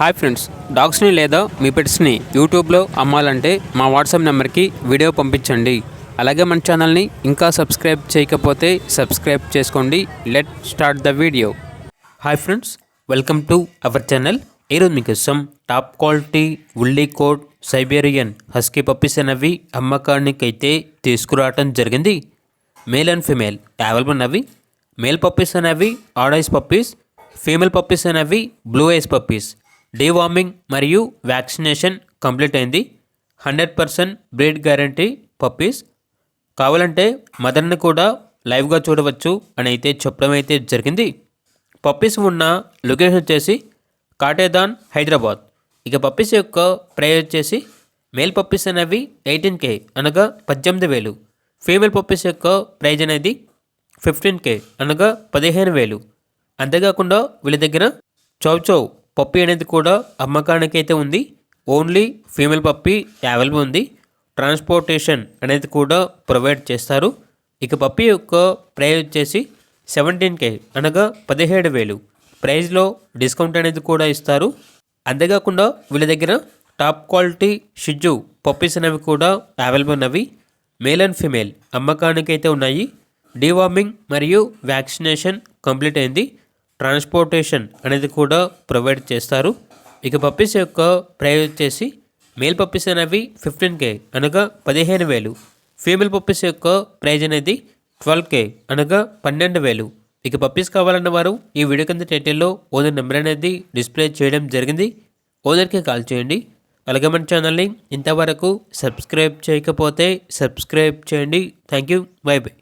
Hi friends, డాగ్స్ని లేదా మీ పెట్స్ని యూట్యూబ్లో అమ్మాలంటే మా వాట్సాప్ నెంబర్కి వీడియో పంపించండి. అలాగే మన ఛానల్ని ఇంకా సబ్స్క్రైబ్ చేయకపోతే సబ్స్క్రైబ్ చేసుకోండి. Let start the video. Hi friends, welcome to our channel. ఈరోజు మీకోసం top quality wooly coat Siberian husky puppies అనేవి అమ్మకానికి అయితే తీసుకురావటం జరిగింది. మేల్ అండ్ ఫీమేల్ అవైలబుల్ ఉన్నవి. మేల్ పప్పీస్ అనేవి odd eyes puppies, female puppies అనేవి బ్లూ ఐస్ పప్పీస్. డీవార్మింగ్ మరియు వ్యాక్సినేషన్ కంప్లీట్ అయింది. 100% బ్రీడ్ గ్యారంటీ పప్పీస్. కావాలంటే మదర్ని కూడా లైవ్గా చూడవచ్చు అని అయితే చెప్పడం అయితే జరిగింది. పప్పీస్ ఉన్న లొకేషన్ వచ్చేసి కాటేదాన్, హైదరాబాద్. ఇక పప్పీస్ యొక్క ప్రైస్ వచ్చేసి మేల్ పప్పీస్ అనేవి 18K అనగా 18,000. ఫీమేల్ పప్పీస్ యొక్క ప్రైజ్ అనేది 15K అనగా 15,000. అంతేకాకుండా వీళ్ళ దగ్గర చౌ పప్పీ అనేది కూడా అమ్మకానికి అయితే ఉంది. ఓన్లీ ఫీమేల్ పప్పీ అవైలబుల్ ఉంది. ట్రాన్స్పోర్టేషన్ అనేది కూడా ప్రొవైడ్ చేస్తారు. ఇక పప్పీ యొక్క ప్రైస్ వచ్చేసి 17K అనగా 17,000. ప్రైస్లో డిస్కౌంట్ అనేది కూడా ఇస్తారు. అంతేకాకుండా వీళ్ళ దగ్గర టాప్ క్వాలిటీ షిజ్జు పప్పీస్ అనేవి కూడా అవైలబుల్ ఉన్నవి. మేల్ అండ్ ఫీమేల్ అమ్మకానికి అయితే ఉన్నాయి. డీవార్మింగ్ మరియు వ్యాక్సినేషన్ కంప్లీట్ అయింది. ట్రాన్స్పోర్టేషన్ అనేది కూడా ప్రొవైడ్ చేస్తారు. ఇక పప్పీస్ యొక్క ప్రైస్ వచ్చేసి మేల్ పప్పీస్ అనేవి 15K అనగా 15,000. ఫీమేల్ పప్పీస్ యొక్క ప్రైజ్ అనేది 12K అనగా 12,000. ఇక పప్పీస్ కావాలన్న వారు ఈ వీడియో కింద టైటిల్లో ఓనర్ నెంబర్ అనేది డిస్ప్లే చేయడం జరిగింది. ఓనర్కి కాల్ చేయండి. అలాగే మన ఛానల్ని ఇంతవరకు సబ్స్క్రైబ్ చేయకపోతే సబ్స్క్రైబ్ చేయండి. Thank you. By by.